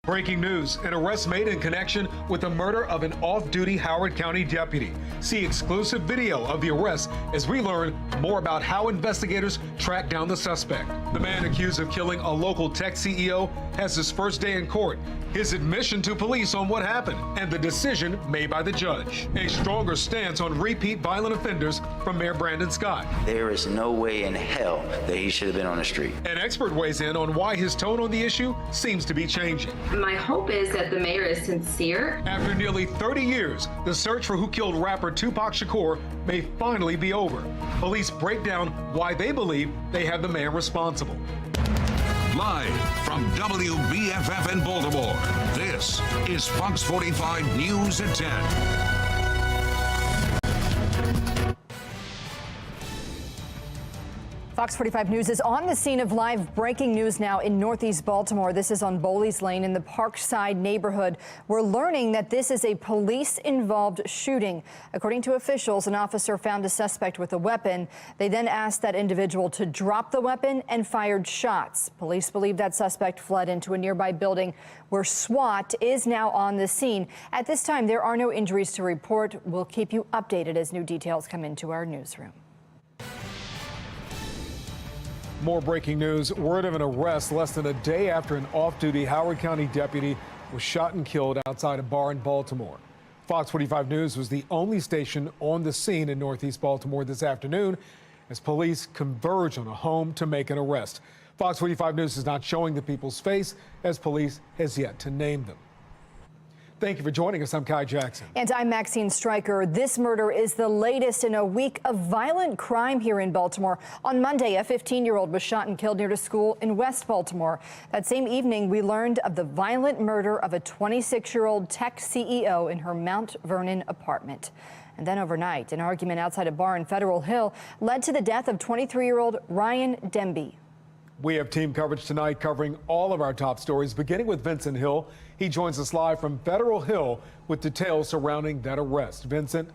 Breaking news, an arrest made in connection with the murder of an off-duty Howard County deputy. See exclusive video of the arrest as we learn more about how investigators tracked down the suspect. The man accused of killing a local tech CEO has his first day in court, his admission to police on what happened, and the decision made by the judge. A stronger stance on repeat violent offenders from Mayor Brandon Scott. There is no way in hell that he should have been on the street. An expert weighs in on why his tone on the issue seems to be changing. My hope is that the mayor is sincere. After nearly 30 years, the search for who killed rapper Tupac Shakur may finally be over. Police break down why they believe they have the man responsible. Live from WBFF in Baltimore, this is Fox 45 News at 10. Fox 45 News is on the scene of live breaking news now in Northeast Baltimore. This is on Bowleys Lane in the Parkside neighborhood. We're learning that this is a police-involved shooting. According to officials, an officer found a suspect with a weapon. They then asked that individual to drop the weapon and fired shots. Police believe that suspect fled into a nearby building where SWAT is now on the scene. At this time, there are no injuries to report. We'll keep you updated as new details come into our newsroom. More breaking news. Word of an arrest less than a day after an off-duty Howard County deputy was shot and killed outside a bar in Baltimore. Fox 45 News was the only station on the scene in Northeast Baltimore this afternoon as police converge on a home to make an arrest. Fox 45 News is not showing the people's face as police has yet to name them. Thank you for joining us. I'm Kai Jackson. And I'm Maxine Stryker. This murder is the latest in a week of violent crime here in Baltimore. On Monday, a 15-year-old was shot and killed near a school in West Baltimore. That same evening, we learned of the violent murder of a 26-year-old tech CEO in her Mount Vernon apartment. And then overnight, an argument outside a bar in Federal Hill led to the death of 23-year-old Ryan Demby. We have team coverage tonight covering all of our top stories, beginning with Vincent Hill. He joins us live from Federal Hill with details surrounding that arrest. Vincent?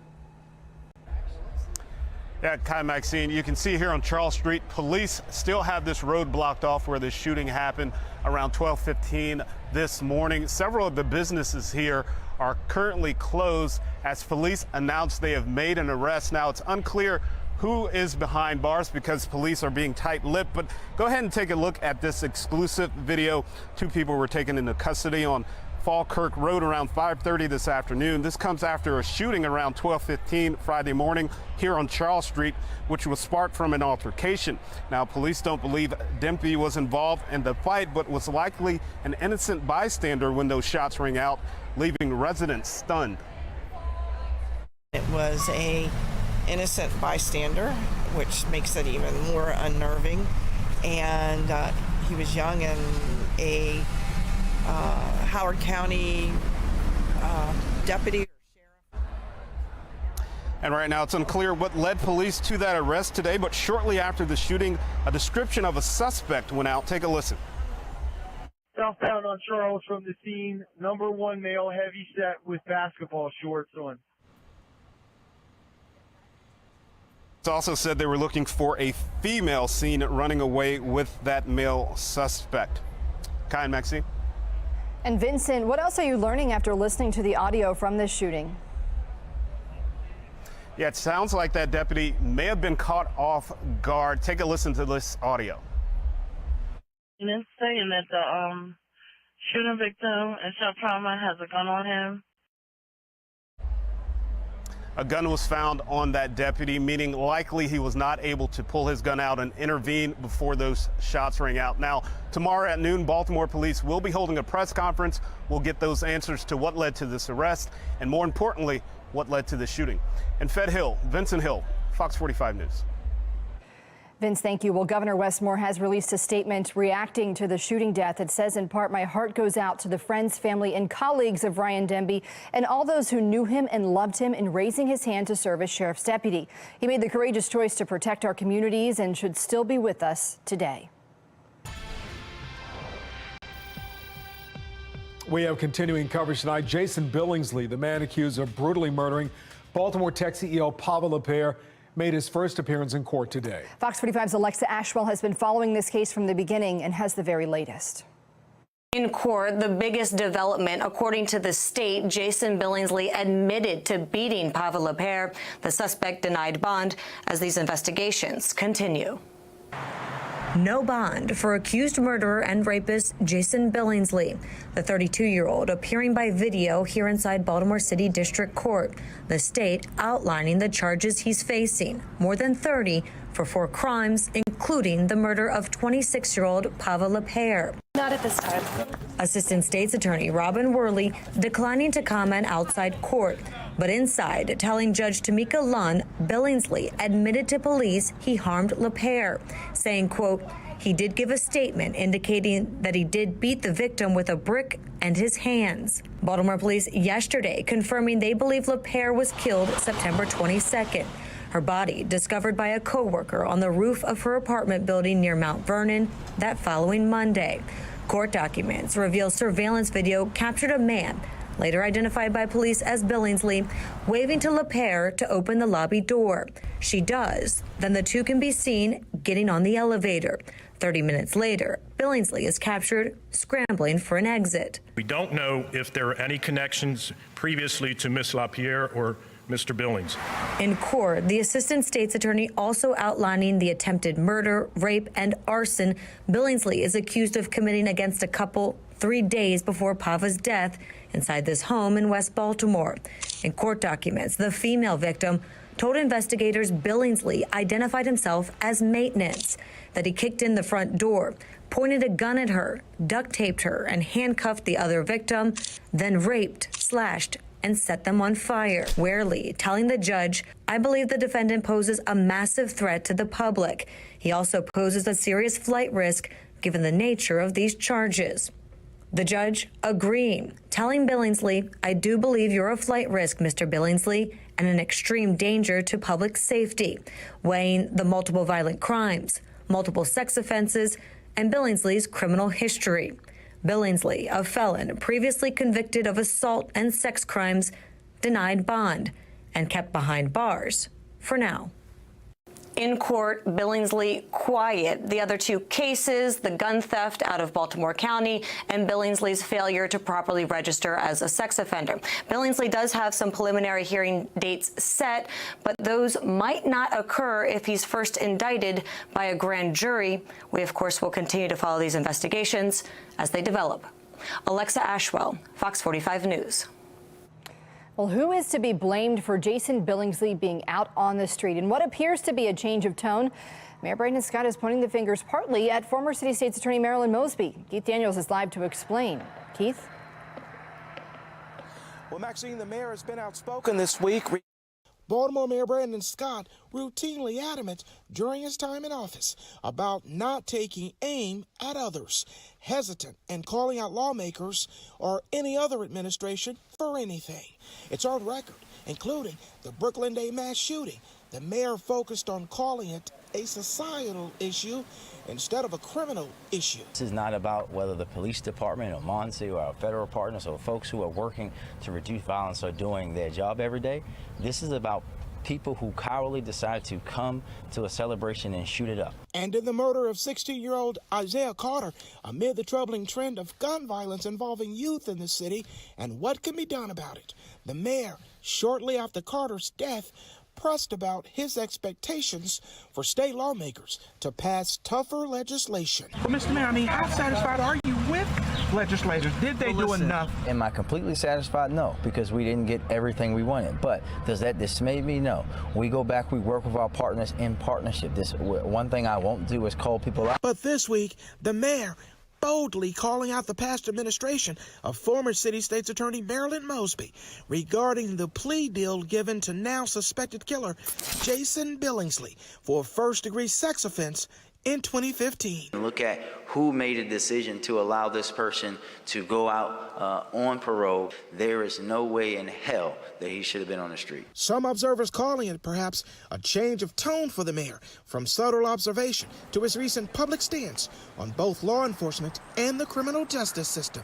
Yeah, Kai, Maxine, you can see here on Charles Street, police still have this road blocked off where this shooting happened around 12:15 this morning. Several of the businesses here are currently closed as police announced they have made an arrest. Now, it's unclear who is behind bars because police are being tight-lipped, but go ahead and take a look at this exclusive video. Two people were taken into custody on Falkirk Road around 5:30 this afternoon. This comes after a shooting around 12:15 Friday morning here on Charles Street, which was sparked from an altercation. Now, police don't believe Demby was involved in the fight, but was likely an innocent bystander when those shots rang out, leaving residents stunned. It was a innocent bystander, which makes it even more unnerving. And he was young and a Howard County deputy or sheriff. And right now it's unclear what led police to that arrest today, but shortly after the shooting, a description of a suspect went out. Take a listen. Southbound on Charles from the scene, number one male, heavy set with basketball shorts on. It's also said they were looking for a female seen running away with that male suspect. Kai and Maxine. And Vincent, what else are you learning after listening to the audio from this shooting? Yeah, it sounds like that deputy may have been caught off guard. Take a listen to this audio. And it's saying that the shooting victim in shop trauma has a gun on him. A gun was found on that deputy, meaning likely he was not able to pull his gun out and intervene before those shots rang out. Now, tomorrow at noon, Baltimore police will be holding a press conference. We'll get those answers to what led to this arrest and, more importantly, what led to the shooting. In Fed Hill, Vincent Hill, Fox 45 News. Vince, thank you. Well, Governor Wes Moore has released a statement reacting to the shooting death. It says, in part, my heart goes out to the friends, family, and colleagues of Ryan Demby and all those who knew him and loved him in raising his hand to serve as sheriff's deputy. He made the courageous choice to protect our communities and should still be with us today. We have continuing coverage tonight. Jason Billingsley, the man accused of brutally murdering Baltimore tech CEO Pavel Lapierre, made his first appearance in court today. Fox 45's Alexa Ashwell has been following this case from the beginning and has the very latest. In court, the biggest development, according to the state, Jason Billingsley admitted to beating Pavel Lepere. The suspect denied bond as these investigations continue. No bond for accused murderer and rapist Jason Billingsley, the 32-year-old appearing by video here inside Baltimore City District Court, the state outlining the charges he's facing, more than 30 for 4 crimes, including the murder of 26-year-old Pavel Lepere. Not at this time. Assistant State's Attorney Robin Worley declining to comment outside court, but inside telling Judge Tamika Lunn Billingsley admitted to police he harmed Lepere, saying, quote, he did give a statement indicating that he did beat the victim with a brick and his hands. Baltimore police yesterday confirming they believe Lepere was killed September 22nd. Her body discovered by a coworker on the roof of her apartment building near Mount Vernon that following Monday. Court documents reveal surveillance video captured a man, later identified by police as Billingsley, waving to Lepere to open the lobby door. She does. Then the two can be seen getting on the elevator. 30 minutes later, Billingsley is captured scrambling for an exit. We don't know if there are any connections previously to Miss Lapierre or Mr. Billings. In court, the assistant state's attorney also outlining the attempted murder, rape, and arson Billingsley is accused of committing against a couple 3 days before Pavel's death inside this home in West Baltimore. In court documents, the female victim told investigators Billingsley identified himself as maintenance, that he kicked in the front door, pointed a gun at her, duct taped her, and handcuffed the other victim, then raped, slashed, and set them on fire. Warely telling the judge, I believe the defendant poses a massive threat to the public. He also poses a serious flight risk given the nature of these charges. The judge agreeing, telling Billingsley, I do believe you're a flight risk, Mr. Billingsley, and an extreme danger to public safety, weighing the multiple violent crimes, multiple sex offenses, and Billingsley's criminal history. Billingsley, a felon previously convicted of assault and sex crimes, denied bond and kept behind bars for now. In court, Billingsley quiet. The other 2 cases, the gun theft out of Baltimore County and Billingsley's failure to properly register as a sex offender. Billingsley does have some preliminary hearing dates set, but those might not occur if he's first indicted by a grand jury. We, of course, will continue to follow these investigations as they develop. Alexa Ashwell, Fox 45 News. Well, who is to be blamed for Jason Billingsley being out on the street in what appears to be a change of tone? Mayor Brandon Scott is pointing the fingers partly at former City State's Attorney Marilyn Mosby. Keith Daniels is live to explain. Keith? Well, Maxine, the mayor has been outspoken this week. Baltimore Mayor Brandon Scott routinely adamant during his time in office about not taking aim at others, hesitant and calling out lawmakers or any other administration for anything. It's on record, including the Brooklyn Day mass shooting. The mayor focused on calling it a societal issue instead of a criminal issue. This is not about whether the police department or MONSE or our federal partners or folks who are working to reduce violence are doing their job every day. This is about people who cowardly decide to come to a celebration and shoot it up. And in the murder of 16-year-old Isaiah Carter, amid the troubling trend of gun violence involving youth in the city and what can be done about it, the mayor, shortly after Carter's death, pressed about his expectations for state lawmakers to pass tougher legislation. Well, Mr. Mayor, I mean, how satisfied are you with legislators? Did they do enough? Am I completely satisfied? No, because we didn't get everything we wanted. But does that dismay me? No. We go back, we work with our partners in partnership. This one thing I won't do is call people out. But this week, the mayor boldly calling out the past administration of former City State's Attorney Marilyn Mosby regarding the plea deal given to now suspected killer Jason Billingsley for a first-degree sex offense in 2015. Look at who made a decision to allow this person to go out on parole. There is no way in hell that he should have been on the street. Some observers calling it perhaps a change of tone for the mayor, from subtle observation to his recent public stance on both law enforcement and the criminal justice system.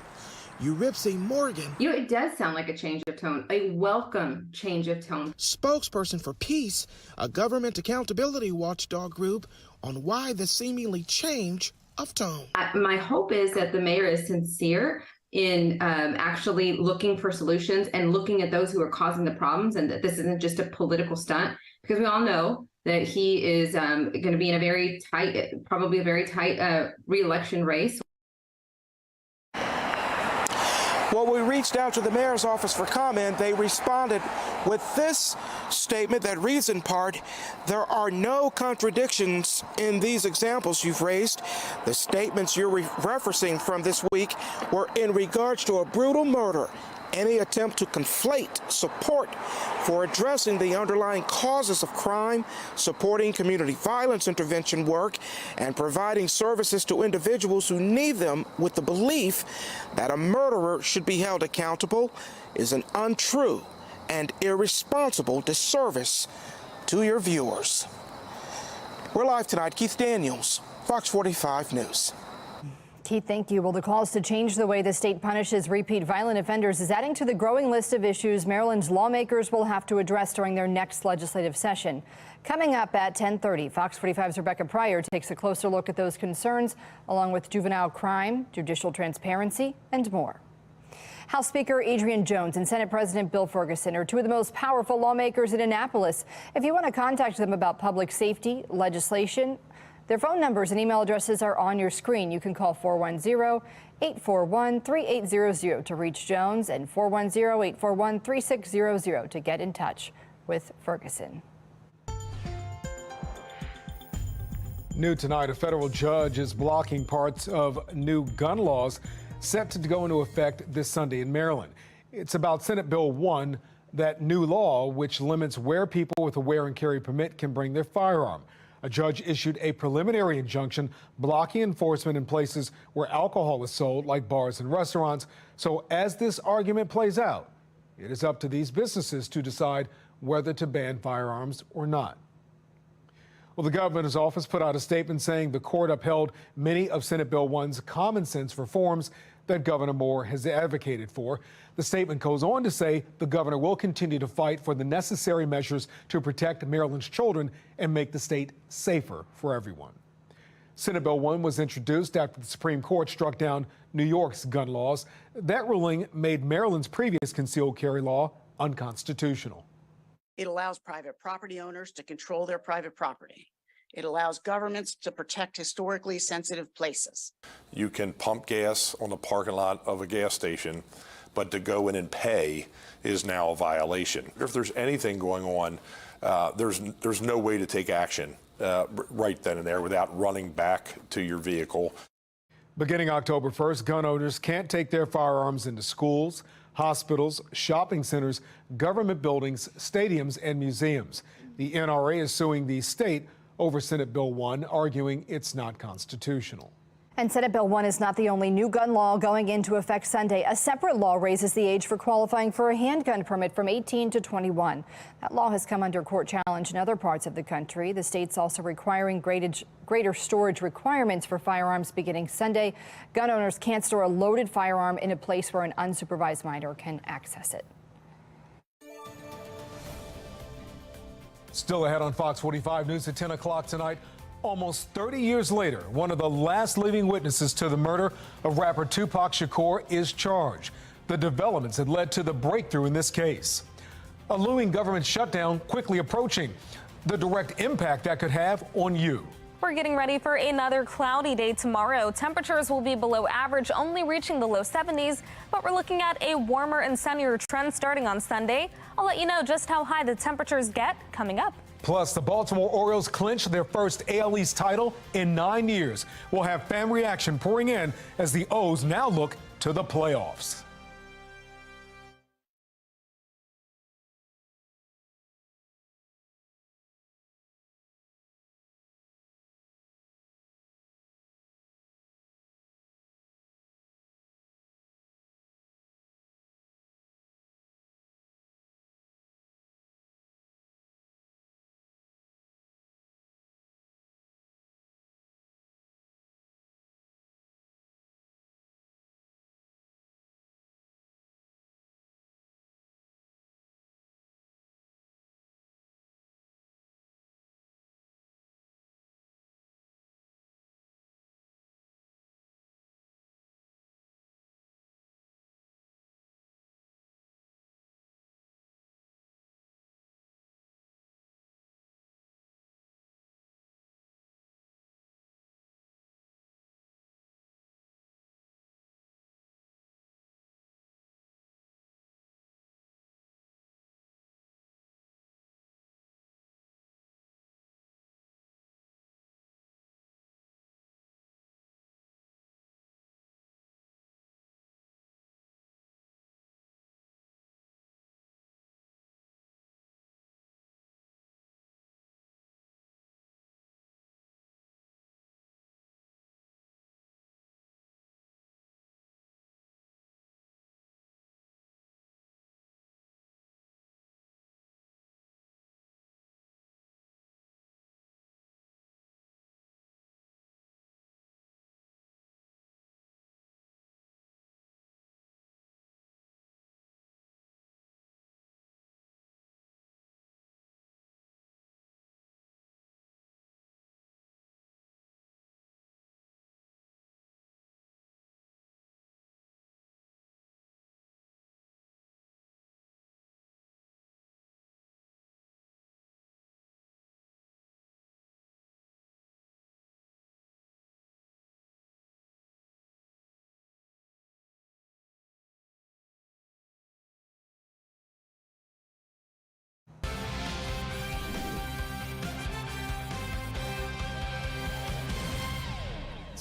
Eurypsy Morgan, It does sound like a change of tone, a welcome change of tone. Spokesperson for Peace, a government accountability watchdog group, on why the seemingly change of tone. My hope is that the mayor is sincere in actually looking for solutions and looking at those who are causing the problems, and that this isn't just a political stunt, because we all know that he is going to be in a very tight, probably a very tight re-election race. Well, we reached out to the mayor's office for comment. They responded with this statement that reads in part, "There are no contradictions in these examples you've raised. The statements you're referencing from this week were in regards to a brutal murder. Any attempt to conflate support for addressing the underlying causes of crime, supporting community violence intervention work, and providing services to individuals who need them with the belief that a murderer should be held accountable is an untrue and irresponsible disservice to your viewers." We're live tonight. Keith Daniels, Fox 45 News. Keith, thank you. Well, the calls to change the way the state punishes repeat violent offenders is adding to the growing list of issues Maryland's lawmakers will have to address during their next legislative session. Coming up at 10:30, Fox 45's Rebecca Pryor takes a closer look at those concerns, along with juvenile crime, judicial transparency, and more. House Speaker Adrian Jones and Senate President Bill Ferguson are two of the most powerful lawmakers in Annapolis. If you want to contact them about public safety, legislation, their phone numbers and email addresses are on your screen. You can call 410-841-3800 to reach Jones and 410-841-3600 to get in touch with Ferguson. New tonight, a federal judge is blocking parts of new gun laws set to go into effect this Sunday in Maryland. It's about Senate Bill 1, that new law which limits where people with a wear and carry permit can bring their firearm. A judge issued a preliminary injunction blocking enforcement in places where alcohol is sold, like bars and restaurants. So as this argument plays out, it is up to these businesses to decide whether to ban firearms or not. Well, the governor's office put out a statement saying the court upheld many of Senate Bill 1's common sense reforms that Governor Moore has advocated for. The statement goes on to say the governor will continue to fight for the necessary measures to protect Maryland's children and make the state safer for everyone. Senate Bill 1 was introduced after the Supreme Court struck down New York's gun laws. That ruling made Maryland's previous concealed carry law unconstitutional. It allows private property owners to control their private property. It allows governments to protect historically sensitive places. You can pump gas on the parking lot of a gas station, but to go in and pay is now a violation. If there's anything going on, there's no way to take action right then and there without running back to your vehicle. Beginning October 1st, gun owners can't take their firearms into schools, hospitals, shopping centers, government buildings, stadiums, and museums. The NRA is suing the state over Senate Bill 1, arguing it's not constitutional. And Senate Bill 1 is not the only new gun law going into effect Sunday. A separate law raises the age for qualifying for a handgun permit from 18 to 21. That law has come under court challenge in other parts of the country. The state's also requiring greater storage requirements for firearms beginning Sunday. Gun owners can't store a loaded firearm in a place where an unsupervised minor can access it. Still ahead on Fox 45 News at 10 o'clock tonight. Almost 30 years later, one of the last living witnesses to the murder of rapper Tupac Shakur is charged. The developments that led to the breakthrough in this case. A looming government shutdown quickly approaching. The direct impact that could have on you. We're getting ready for another cloudy day tomorrow. Temperatures will be below average, only reaching the low 70s, but we're looking at a warmer and sunnier trend starting on Sunday. I'll let you know just how high the temperatures get coming up. Plus, the Baltimore Orioles clinch their first AL East title in 9 years. We'll have fan reaction pouring in as the O's now look to the playoffs.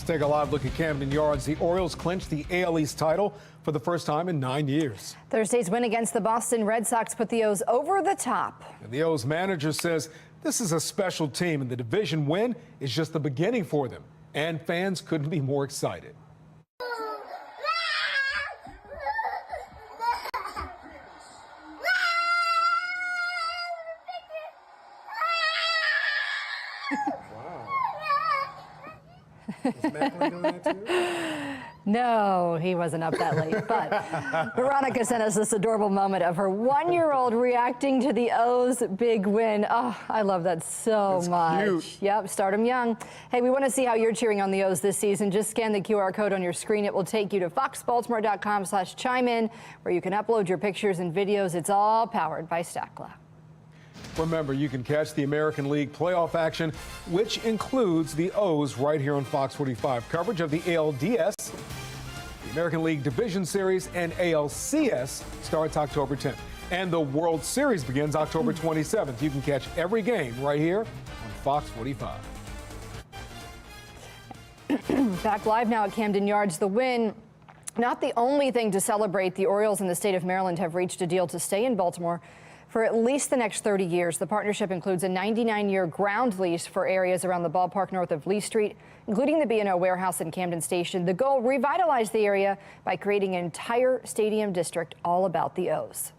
Let's take a live look at Camden Yards. The Orioles clinched the AL East title for the first time in 9 years. Thursday's win against the Boston Red Sox put the O's over the top. And the O's manager says this is a special team and the division win is just the beginning for them. And fans couldn't be more excited. Is Macklin doing that too? No, he wasn't up that late. But Veronica sent us this adorable moment of her 1-year-old reacting to the O's big win. Oh, I love that so much. Cute. Yep, start 'em young. Hey, we want to see how you're cheering on the O's this season. Just scan the QR code on your screen. It will take you to foxbaltimore.com/chime-in, where you can upload your pictures and videos. It's all powered by Stackla. Remember, you can catch the American League playoff action, which includes the O's, right here on Fox 45. Coverage of the ALDS, the American League Division Series, and ALCS starts October 10th. And the World Series begins October 27th. You can catch every game right here on Fox 45. Back live now at Camden Yards. The win, not the only thing to celebrate. The Orioles in the state of Maryland have reached a deal to stay in Baltimore for at least the next 30 years. The partnership includes a 99-year ground lease for areas around the ballpark north of Lee Street, including the B&O warehouse and Camden Station. The goal, revitalize the area by creating an entire stadium district all about the O's.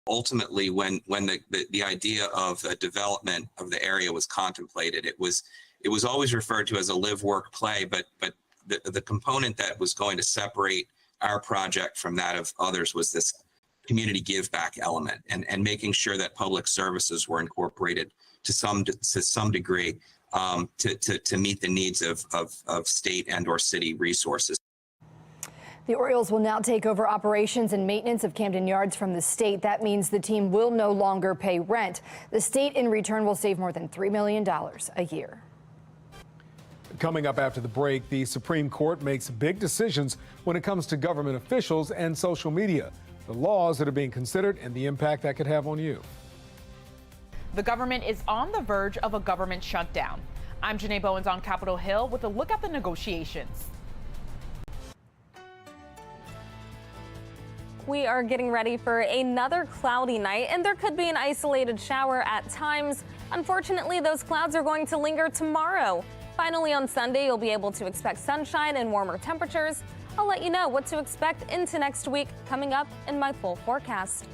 Ultimately, when the idea of the development of the area was contemplated, it was always referred to as a live, work, play, but the component that was going to separate our project from that of others was this community give back element, and making sure that public services were incorporated to some degree to meet the needs of state and or city resources. The Orioles will now take over operations and maintenance of Camden Yards from the state. That means the team will no longer pay rent. The state in return will save more than $3 million a year. Coming up after the break, the Supreme Court makes big decisions when it comes to government officials and social media, the laws that are being considered, and the impact that could have on you. The government is on the verge of a government shutdown. I'm Janae Bowens on Capitol Hill with a look at the negotiations. We are getting ready for another cloudy night, and there could be an isolated shower at times. Unfortunately, those clouds are going to linger tomorrow. Finally, on Sunday, you'll be able to expect sunshine and warmer temperatures. I'll let you know what to expect into next week coming up in my full forecast.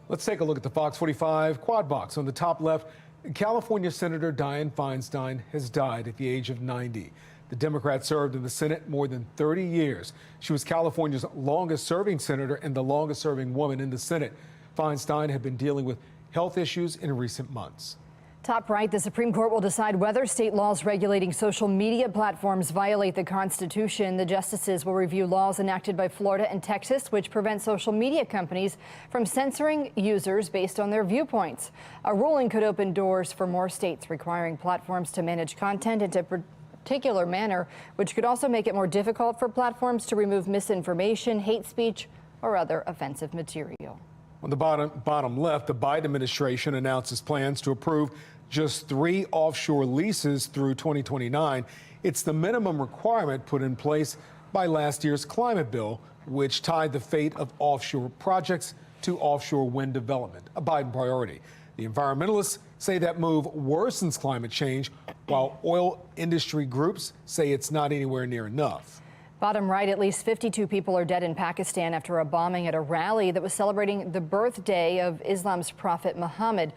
Let's take a look at the Fox 45 quad box. On the top left, California Senator Dianne Feinstein has died at the age of 90. The Democrat served in the Senate more than 30 years. She was California's longest-serving senator and the longest-serving woman in the Senate. Feinstein had been dealing with health issues in recent months. Top right, the Supreme Court will decide whether state laws regulating social media platforms violate the Constitution. The justices will review laws enacted by Florida and Texas, which prevent social media companies from censoring users based on their viewpoints. A ruling could open doors for more states requiring platforms to manage content in a particular manner, which could also make it more difficult for platforms to remove misinformation, hate speech, or other offensive material. On the bottom left, the Biden administration announces plans to approve just 3 offshore leases through 2029. It's the minimum requirement put in place by last year's climate bill, which tied the fate of offshore projects to offshore wind development, a Biden priority. The environmentalists say that move worsens climate change, while oil industry groups say it's not anywhere near enough. Bottom right, at least 52 people are dead in Pakistan after a bombing at a rally that was celebrating the birthday of Islam's prophet Muhammad.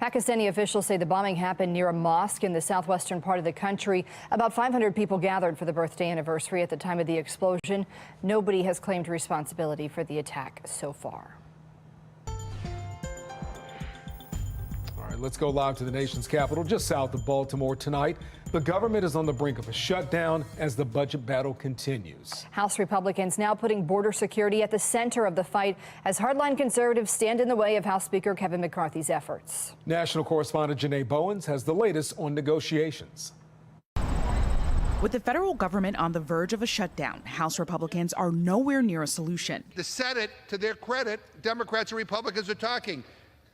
Pakistani officials say the bombing happened near a mosque in the southwestern part of the country. About 500 people gathered for the birthday anniversary at the time of the explosion. Nobody has claimed responsibility for the attack so far. All right, let's go live to the nation's capital, just south of Baltimore tonight. The government is on the brink of a shutdown as the budget battle continues. House Republicans now putting border security at the center of the fight as hardline conservatives stand in the way of House Speaker Kevin McCarthy's efforts. National correspondent Janae Bowens has the latest on negotiations. With the federal government on the verge of a shutdown, House Republicans are nowhere near a solution. The Senate, to their credit, Democrats and Republicans are talking.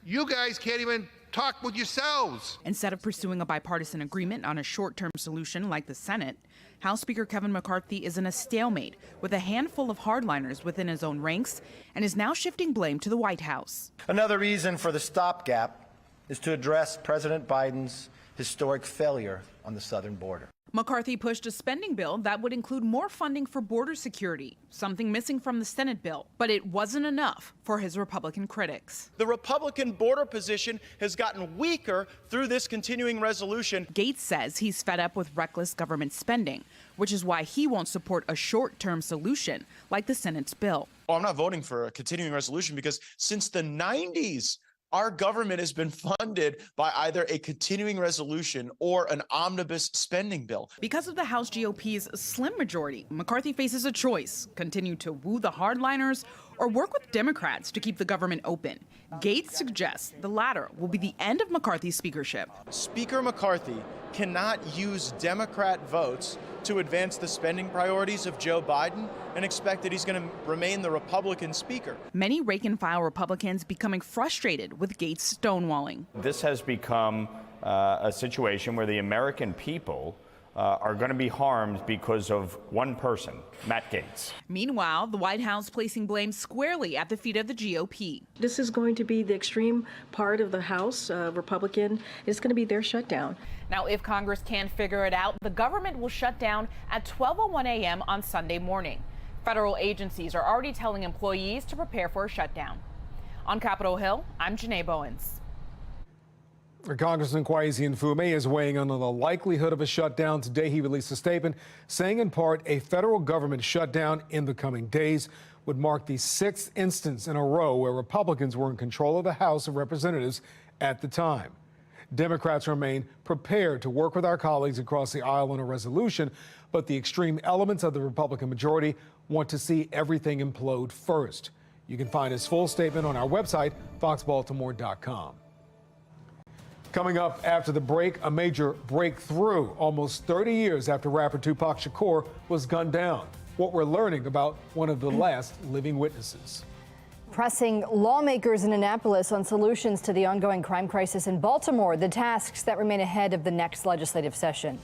You guys can't even talk with yourselves. Instead of pursuing a bipartisan agreement on a short-term solution like the Senate, House Speaker Kevin McCarthy is in a stalemate with a handful of hardliners within his own ranks and is now shifting blame to the White House. Another reason for the stopgap is to address President Biden's historic failure on the southern border. McCarthy pushed a spending bill that would include more funding for border security, something missing from the Senate bill. But it wasn't enough for his Republican critics. The Republican border position has gotten weaker through this continuing resolution. Gaetz says he's fed up with reckless government spending, which is why he won't support a short-term solution like the Senate's bill. I'm not voting for a continuing resolution because since the 90s, our government has been funded by either a continuing resolution or an omnibus spending bill. Because of the House GOP's slim majority, McCarthy faces a choice: continue to woo the hardliners or work with Democrats to keep the government open. Gaetz suggests the latter will be the end of McCarthy's speakership. Speaker McCarthy cannot use Democrat votes to advance the spending priorities of Joe Biden and expect that he's going to remain the Republican speaker. Many rank-and-file Republicans becoming frustrated with Gaetz stonewalling. This has become a situation where the American people are going to be harmed because of one person, Matt Gaetz. Meanwhile, the White House placing blame squarely at the feet of the GOP. This is going to be the extreme part of the House, Republican. It's going to be their shutdown. Now, if Congress can't figure it out, the government will shut down at 12:01 a.m. on Sunday morning. Federal agencies are already telling employees to prepare for a shutdown. On Capitol Hill, I'm Janae Bowens. Congressman Kwesi Mfume is weighing in on the likelihood of a shutdown. Today, he released a statement saying, in part, a federal government shutdown in the coming days would mark the 6th instance in a row where Republicans were in control of the House of Representatives at the time. Democrats remain prepared to work with our colleagues across the aisle on a resolution, but the extreme elements of the Republican majority want to see everything implode first. You can find his full statement on our website, foxbaltimore.com. Coming up after the break, a major breakthrough almost 30 years after rapper Tupac Shakur was gunned down. What we're learning about one of the last living witnesses. Pressing lawmakers in Annapolis on solutions to the ongoing crime crisis in Baltimore, the tasks that remain ahead of the next legislative session.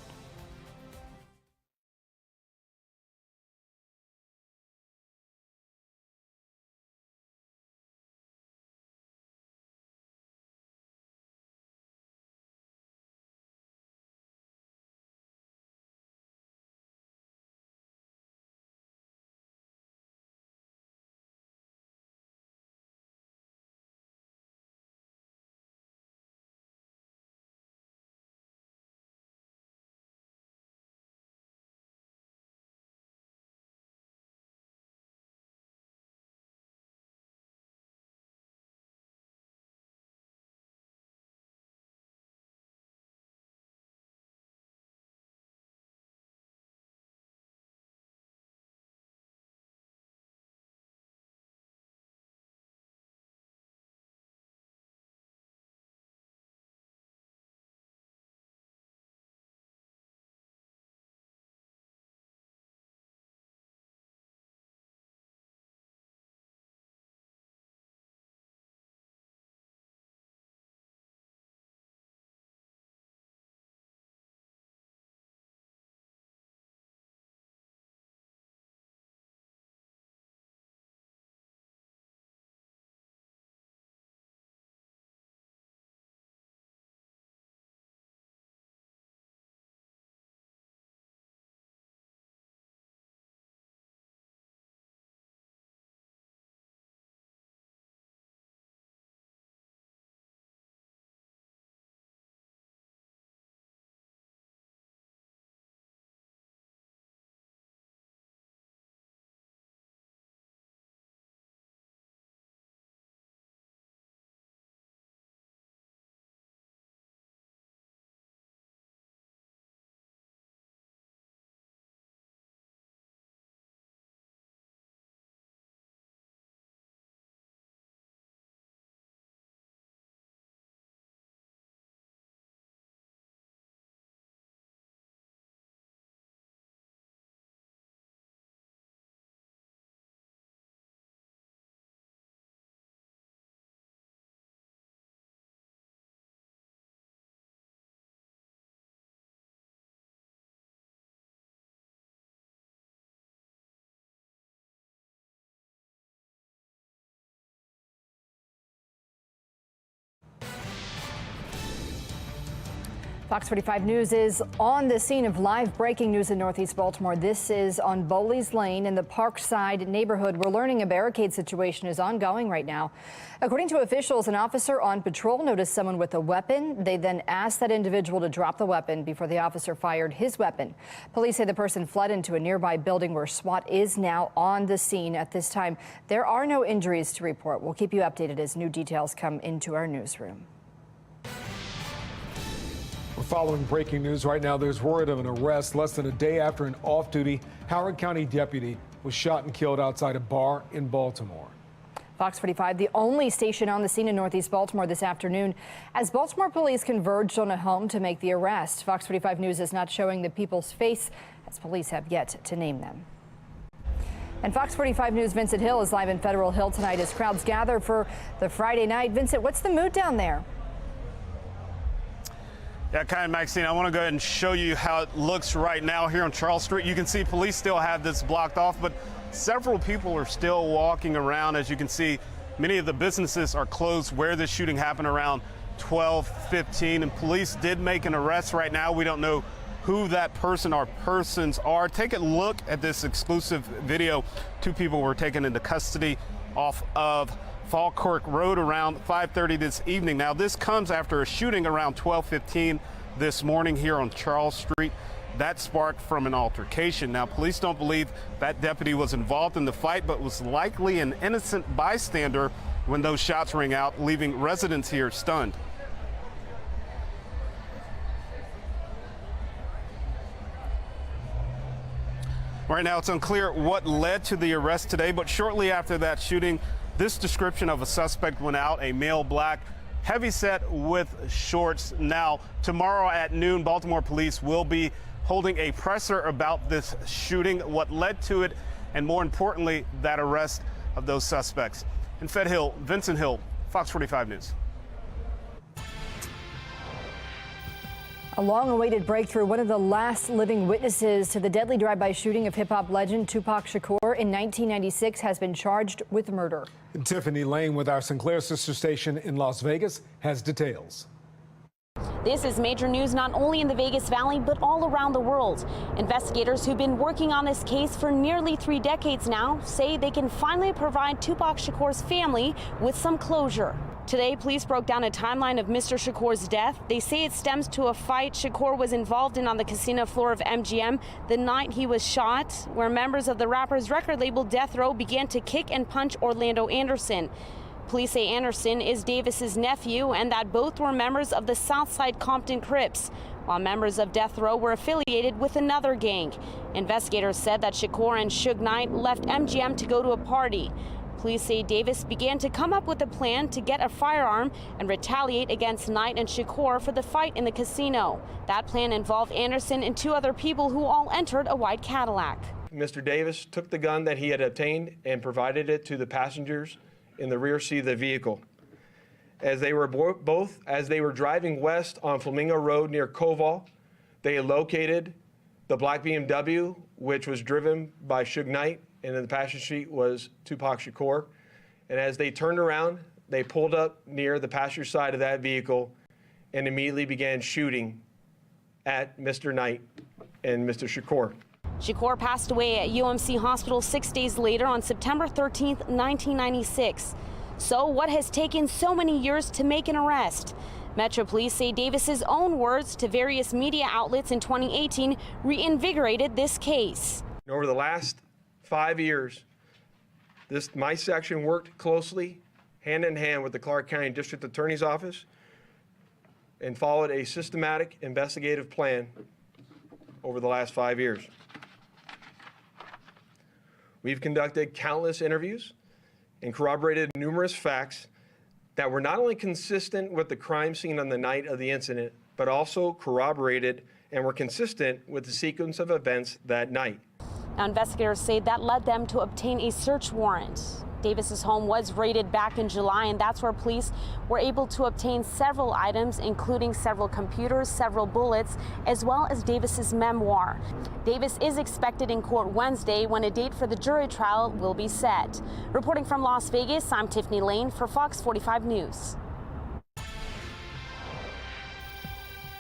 Fox 45 News is on the scene of live breaking news in Northeast Baltimore. This is on Bowley's Lane in the Parkside neighborhood. We're learning a barricade situation is ongoing right now. According to officials, an officer on patrol noticed someone with a weapon. They then asked that individual to drop the weapon before the officer fired his weapon. Police say the person fled into a nearby building where SWAT is now on the scene at this time. There are no injuries to report. We'll keep you updated as new details come into our newsroom. We're following breaking news right now. There's word of an arrest less than a day after an off-duty Howard County deputy was shot and killed outside a bar in Baltimore. Fox 45, the only station on the scene in Northeast Baltimore this afternoon as Baltimore police converged on a home to make the arrest. Fox 45 News is not showing the people's face as police have yet to name them. And Fox 45 News' Vincent Hill is live in Federal Hill tonight as crowds gather for the Friday night. Vincent, what's the mood down there? Yeah, Kai and Maxine, I want to go ahead and show you how it looks right now here on Charles Street. You can see police still have this blocked off, but several people are still walking around. As you can see, many of the businesses are closed where this shooting happened around 12:15, and police did make an arrest right now. We don't know who that person or persons are. Take a look at this exclusive video. Two people were taken into custody off of Falkirk Road around 5:30 this evening. Now, this comes after a shooting around 12:15 this morning here on Charles Street. That sparked from an altercation. Now, police don't believe that deputy was involved in the fight, but was likely an innocent bystander when those shots rang out, leaving residents here stunned. Right now, it's unclear what led to the arrest today, but shortly after that shooting, this description of a suspect went out: a male, black, heavyset with shorts. Now, tomorrow at noon, Baltimore police will be holding a presser about this shooting, what led to it, and more importantly, that arrest of those suspects. In Fed Hill, Vincent Hill, Fox 45 News. A long-awaited breakthrough. One of the last living witnesses to the deadly drive-by shooting of hip-hop legend Tupac Shakur in 1996 has been charged with murder. And Tiffany Lane with our Sinclair sister station in Las Vegas has details. This is major news not only in the Vegas Valley, but all around the world. Investigators who've been working on this case for nearly 3 decades now say they can finally provide Tupac Shakur's family with some closure. Today, police broke down a timeline of Mr. Shakur's death. They say it stems to a fight Shakur was involved in on the casino floor of MGM the night he was shot, where members of the rapper's record label Death Row began to kick and punch Orlando Anderson. Police say Anderson is Davis's nephew and that both were members of the Southside Compton Crips, while members of Death Row were affiliated with another gang. Investigators said that Shakur and Suge Knight left MGM to go to a party. Police say Davis began to come up with a plan to get a firearm and retaliate against Knight and Shakur for the fight in the casino. That plan involved Anderson and 2 other people who all entered a white Cadillac. Mr. Davis took the gun that he had obtained and provided it to the passengers in the rear seat of the vehicle. As they were driving west on Flamingo Road near Koval, they located the black BMW, which was driven by Suge Knight, and in the passenger seat was Tupac Shakur. And as they turned around, they pulled up near the passenger side of that vehicle and immediately began shooting at Mr. Knight and Mr. Shakur. Shakur passed away at UMC Hospital 6 days later on September 13th, 1996. So what has taken so many years to make an arrest? Metro Police say Davis's own words to various media outlets in 2018 reinvigorated this case. Over the last 5 years, my section worked closely, hand in hand with the Clark County District Attorney's Office and followed a systematic investigative plan over the last 5 years. We've conducted countless interviews and corroborated numerous facts that were not only consistent with the crime scene on the night of the incident, but also corroborated and were consistent with the sequence of events that night. Now, investigators say that led them to obtain a search warrant. Davis's home was raided back in July, and that's where police were able to obtain several items, including several computers, several bullets, as well as Davis's memoir. Davis is expected in court Wednesday when a date for the jury trial will be set. Reporting from Las Vegas, I'm Tiffany Lane for Fox 45 News.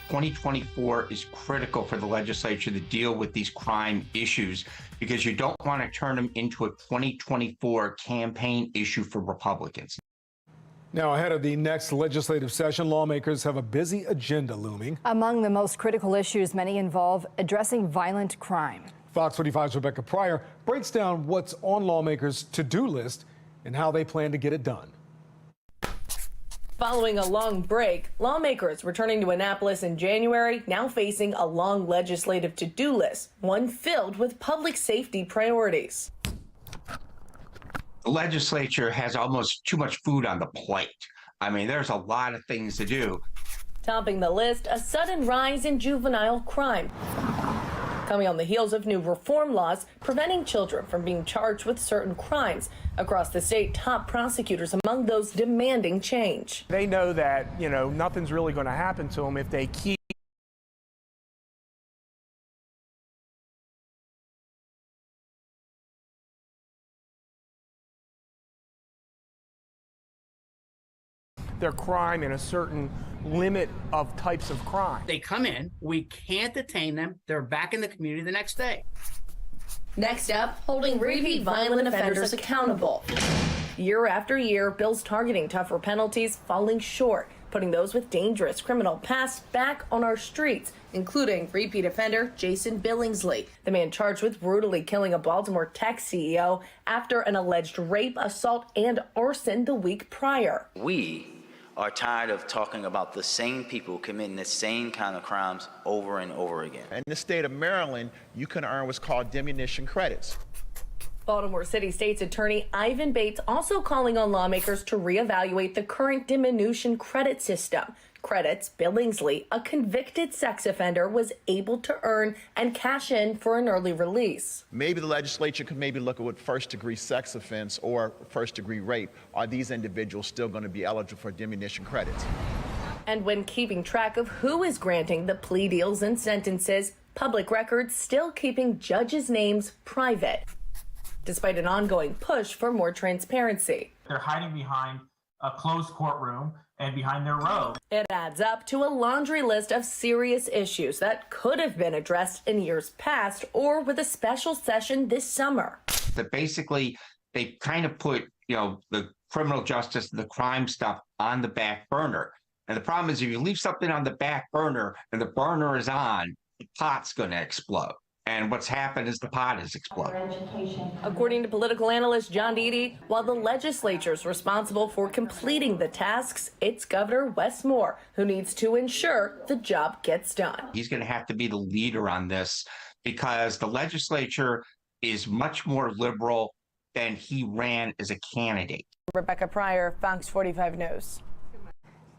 2024 is critical for the legislature to deal with these crime issues because you don't want to turn them into a 2024 campaign issue for Republicans. Now, ahead of the next legislative session, lawmakers have a busy agenda looming. Among the most critical issues, many involve addressing violent crime. Fox 45's Rebecca Pryor breaks down what's on lawmakers' to-do list and how they plan to get it done. Following a long break, lawmakers returning to Annapolis in January now facing a long legislative to-do list, one filled with public safety priorities. The legislature has almost too much food on the plate. I mean, there's a lot of things to do. Topping the list, a sudden rise in juvenile crime, coming on the heels of new reform laws preventing children from being charged with certain crimes. Across the state, top prosecutors among those demanding change. They know that, nothing's really going to happen to them if they keep their crime in a certain limit of types of crime. They come in, we can't detain them, they're back in the community the next day. Next up, holding repeat violent offenders accountable. Year after year, bills targeting tougher penalties falling short, putting those with dangerous criminal pasts back on our streets, including repeat offender Jason Billingsley, the man charged with brutally killing a Baltimore tech CEO after an alleged rape, assault, and arson the week prior. We are tired of talking about the same people committing the same kind of crimes over and over again. In the state of Maryland, you can earn what's called diminution credits. Baltimore City State's Attorney Ivan Bates also calling on lawmakers to reevaluate the current diminution credit system. Credits Billingsley, a convicted sex offender, was able to earn and cash in for an early release. Maybe the legislature could look at what first-degree sex offense or first-degree rape. Are these individuals still going to be eligible for diminution credits? And when keeping track of who is granting the plea deals and sentences, public records still keeping judges' names private, despite an ongoing push for more transparency. They're hiding behind a closed courtroom and behind their robe. It adds up to a laundry list of serious issues that could have been addressed in years past or with a special session this summer. That basically, they kind of put, the criminal justice, the crime stuff on the back burner. And the problem is if you leave something on the back burner and the burner is on, the pot's going to explode. And what's happened is the pot has exploded. According to political analyst John Deedy, while the legislature is responsible for completing the tasks, it's Governor Wes Moore who needs to ensure the job gets done. He's going to have to be the leader on this because the legislature is much more liberal than he ran as a candidate. Rebecca Pryor, Fox 45 News.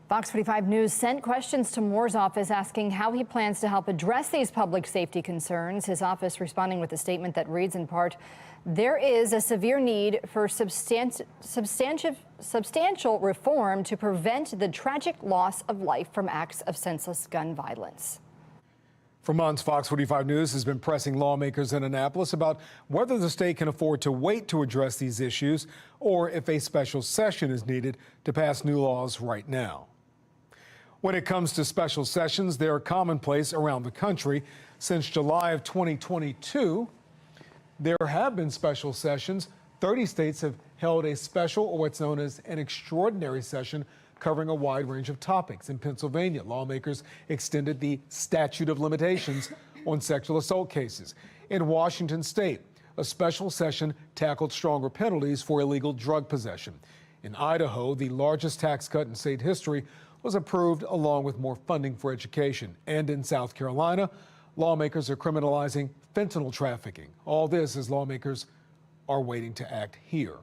Fox 45 News sent questions to Moore's office asking how he plans to help address these public safety concerns. His office responding with a statement that reads in part, there is a severe need for substantial reform to prevent the tragic loss of life from acts of senseless gun violence. For months, Fox 45 News has been pressing lawmakers in Annapolis about whether the state can afford to wait to address these issues or if a special session is needed to pass new laws right now. When it comes to special sessions, they are commonplace around the country. Since July of 2022, there have been special sessions. 30 states have held a special, or what's known as an extraordinary session, covering a wide range of topics. In Pennsylvania, lawmakers extended the statute of limitations on sexual assault cases. In Washington state, a special session tackled stronger penalties for illegal drug possession. In Idaho, the largest tax cut in state history was approved along with more funding for education. And in South Carolina, lawmakers are criminalizing fentanyl trafficking. All this as lawmakers are waiting to act here.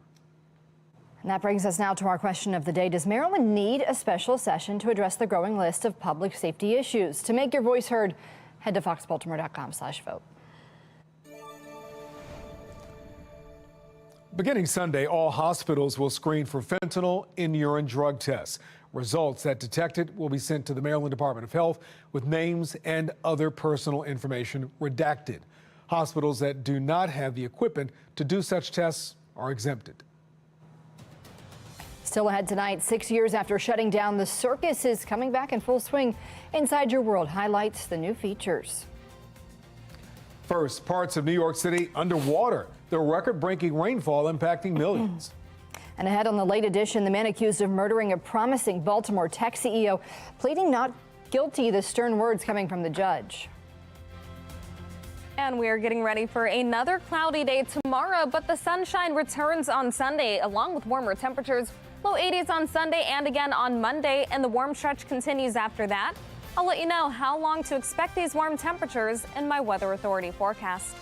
And that brings us now to our question of the day. Does Maryland need a special session to address the growing list of public safety issues? To make your voice heard, head to foxbaltimore.com/vote. Beginning Sunday, all hospitals will screen for fentanyl in urine drug tests. Results that detect it will be sent to the Maryland Department of Health with names and other personal information redacted. Hospitals that do not have the equipment to do such tests are exempted. Still ahead tonight, 6 years after shutting down, the circus is coming back in full swing. Inside Your World highlights the new features. First, parts of New York City underwater. The record-breaking rainfall impacting millions. And ahead on the late edition, the man accused of murdering a promising Baltimore tech CEO pleading not guilty, the stern words coming from the judge. And we are getting ready for another cloudy day tomorrow, but the sunshine returns on Sunday along with warmer temperatures. Low 80s on Sunday and again on Monday, and the warm stretch continues after that. I'll let you know how long to expect these warm temperatures in my Weather Authority forecast.